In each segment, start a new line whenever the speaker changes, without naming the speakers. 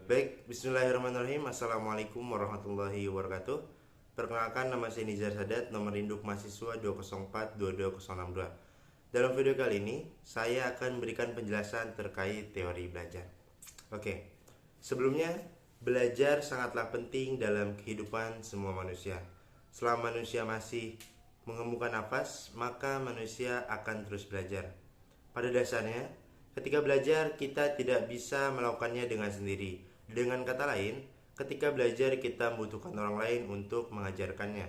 Baik, bismillahirrahmanirrahim. Assalamualaikum warahmatullahi wabarakatuh. Perkenalkan, nama saya Nizar Sadat, nomor induk mahasiswa 204-22062. Dalam video kali ini, saya akan memberikan penjelasan terkait teori belajar. Oke, sebelumnya, belajar sangatlah penting dalam kehidupan semua manusia. Selama manusia masih mengemukan nafas, maka manusia akan terus belajar. Pada dasarnya, ketika belajar, kita tidak bisa melakukannya dengan sendiri. Dengan kata lain, ketika belajar kita membutuhkan orang lain untuk mengajarkannya.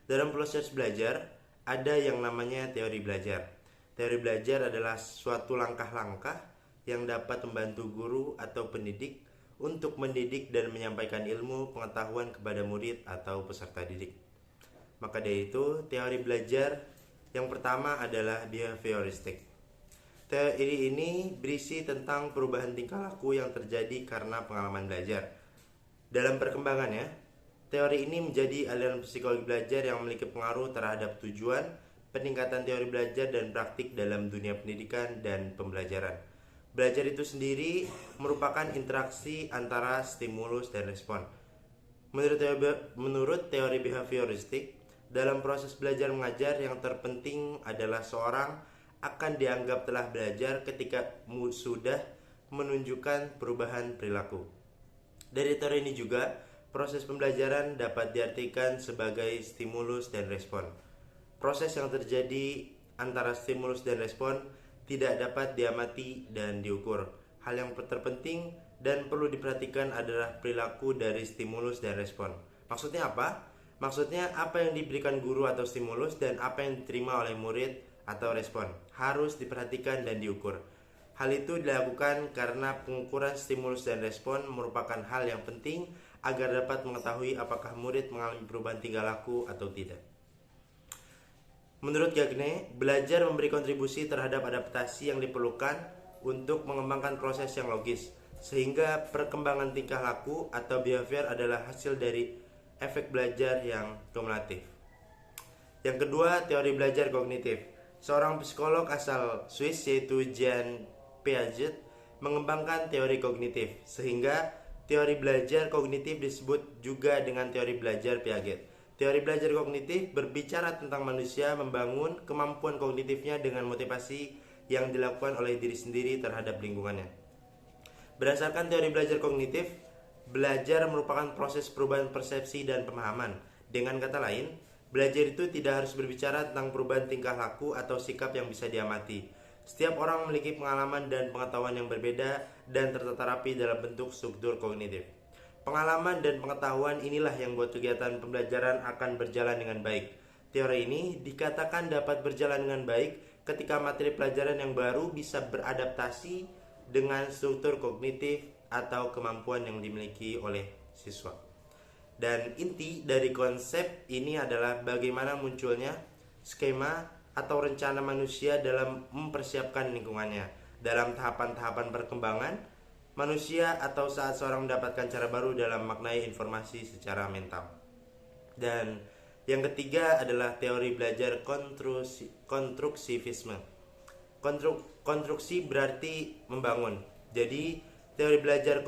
Dalam proses belajar, ada yang namanya teori belajar. Teori belajar adalah suatu langkah-langkah yang dapat membantu guru atau pendidik untuk mendidik dan menyampaikan ilmu pengetahuan kepada murid atau peserta didik. Maka dari itu, teori belajar yang pertama adalah behavioristik. Teori ini berisi tentang perubahan tingkah laku yang terjadi karena pengalaman belajar. Dalam perkembangannya, teori ini menjadi aliran psikologi belajar yang memiliki pengaruh terhadap tujuan, peningkatan teori belajar dan praktik dalam dunia pendidikan dan pembelajaran. Belajar itu sendiri merupakan interaksi antara stimulus dan respon. Menurut teori behavioristik, dalam proses belajar mengajar yang terpenting adalah seorang akan dianggap telah belajar ketika sudah menunjukkan perubahan perilaku. Dari teori ini juga, proses pembelajaran dapat diartikan sebagai stimulus dan respon. Proses yang terjadi antara stimulus dan respon tidak dapat diamati dan diukur. Hal yang terpenting dan perlu diperhatikan adalah perilaku dari stimulus dan respon. Maksudnya apa? Maksudnya apa yang diberikan guru atau stimulus dan apa yang diterima oleh murid atau respon harus diperhatikan dan diukur. Hal itu dilakukan karena pengukuran stimulus dan respon merupakan hal yang penting agar dapat mengetahui apakah murid mengalami perubahan tingkah laku atau tidak. Menurut Gagne, belajar memberi kontribusi terhadap adaptasi yang diperlukan untuk mengembangkan proses yang logis, sehingga perkembangan tingkah laku atau behavior adalah hasil dari efek belajar yang kumulatif. Yang kedua, teori belajar kognitif. Seorang psikolog asal Swiss yaitu Jean Piaget mengembangkan teori kognitif, sehingga teori belajar kognitif disebut juga dengan teori belajar Piaget. Teori belajar kognitif berbicara tentang manusia membangun kemampuan kognitifnya dengan motivasi yang dilakukan oleh diri sendiri terhadap lingkungannya. Berdasarkan teori belajar kognitif, belajar merupakan proses perubahan persepsi dan pemahaman. Dengan kata lain, belajar itu tidak harus berbicara tentang perubahan tingkah laku atau sikap yang bisa diamati. Setiap orang memiliki pengalaman dan pengetahuan yang berbeda dan tertata rapi dalam bentuk struktur kognitif. Pengalaman dan pengetahuan inilah yang membuat kegiatan pembelajaran akan berjalan dengan baik. Teori ini dikatakan dapat berjalan dengan baik ketika materi pelajaran yang baru bisa beradaptasi dengan struktur kognitif atau kemampuan yang dimiliki oleh siswa. Dan inti dari konsep ini adalah bagaimana munculnya skema atau rencana manusia dalam mempersiapkan lingkungannya. Dalam tahapan-tahapan perkembangan manusia atau saat seorang mendapatkan cara baru dalam maknai informasi secara mental. Dan yang ketiga adalah teori belajar konstruksivisme. Konstruksi berarti membangun. Jadi teori belajar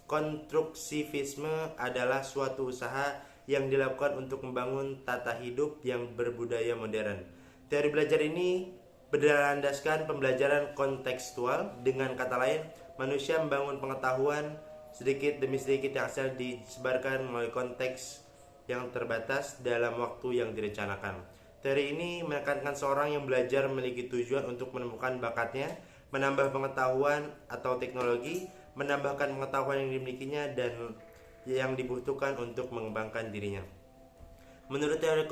konstruksivisme adalah suatu usaha yang dilakukan untuk membangun tata hidup yang berbudaya modern. Teori belajar ini berlandaskan pembelajaran kontekstual. Dengan kata lain, manusia membangun pengetahuan sedikit demi sedikit yang asal disebarkan melalui konteks yang terbatas dalam waktu yang direncanakan. Teori ini menekankan seorang yang belajar memiliki tujuan untuk menemukan bakatnya, menambah pengetahuan atau teknologi, menambahkan pengetahuan yang dimilikinya dan yang dibutuhkan untuk mengembangkan dirinya. Menurut teori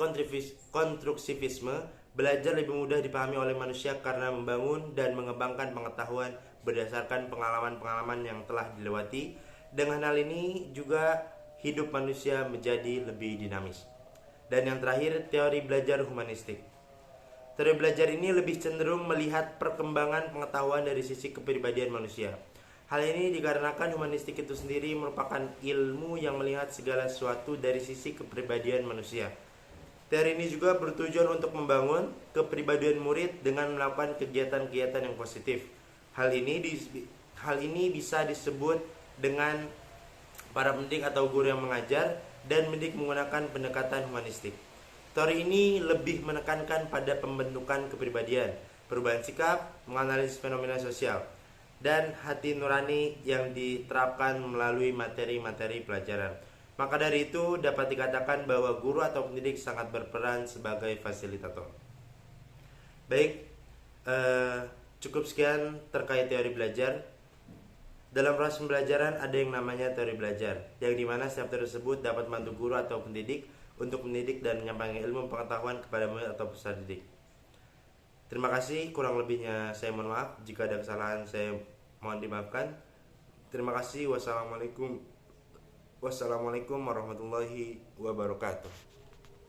konstruksivisme, belajar lebih mudah dipahami oleh manusia karena membangun dan mengembangkan pengetahuan berdasarkan pengalaman-pengalaman yang telah dilewati. Dengan hal ini juga hidup manusia menjadi lebih dinamis. Dan yang terakhir, teori belajar humanistik. Teori belajar ini lebih cenderung melihat perkembangan pengetahuan dari sisi kepribadian manusia. Hal ini dikarenakan humanistik itu sendiri merupakan ilmu yang melihat segala sesuatu dari sisi kepribadian manusia. Teori ini juga bertujuan untuk membangun kepribadian murid dengan melakukan kegiatan-kegiatan yang positif. Hal ini bisa disebut dengan para pendidik atau guru yang mengajar dan mendidik menggunakan pendekatan humanistik. Teori ini lebih menekankan pada pembentukan kepribadian, perubahan sikap, menganalisis fenomena sosial, dan hati nurani yang diterapkan melalui materi-materi pelajaran. Maka dari itu dapat dikatakan bahwa guru atau pendidik sangat berperan sebagai fasilitator. Baik, cukup sekian terkait teori belajar. Dalam proses pembelajaran ada yang namanya teori belajar, yang dimana setiap teori tersebut dapat membantu guru atau pendidik untuk mendidik dan menyampaikan ilmu pengetahuan kepada murid atau peserta didik. Terima kasih, kurang lebihnya saya mohon maaf. Jika ada kesalahan saya mohon dimaafkan. Terima kasih. Wassalamualaikum warahmatullahi wabarakatuh.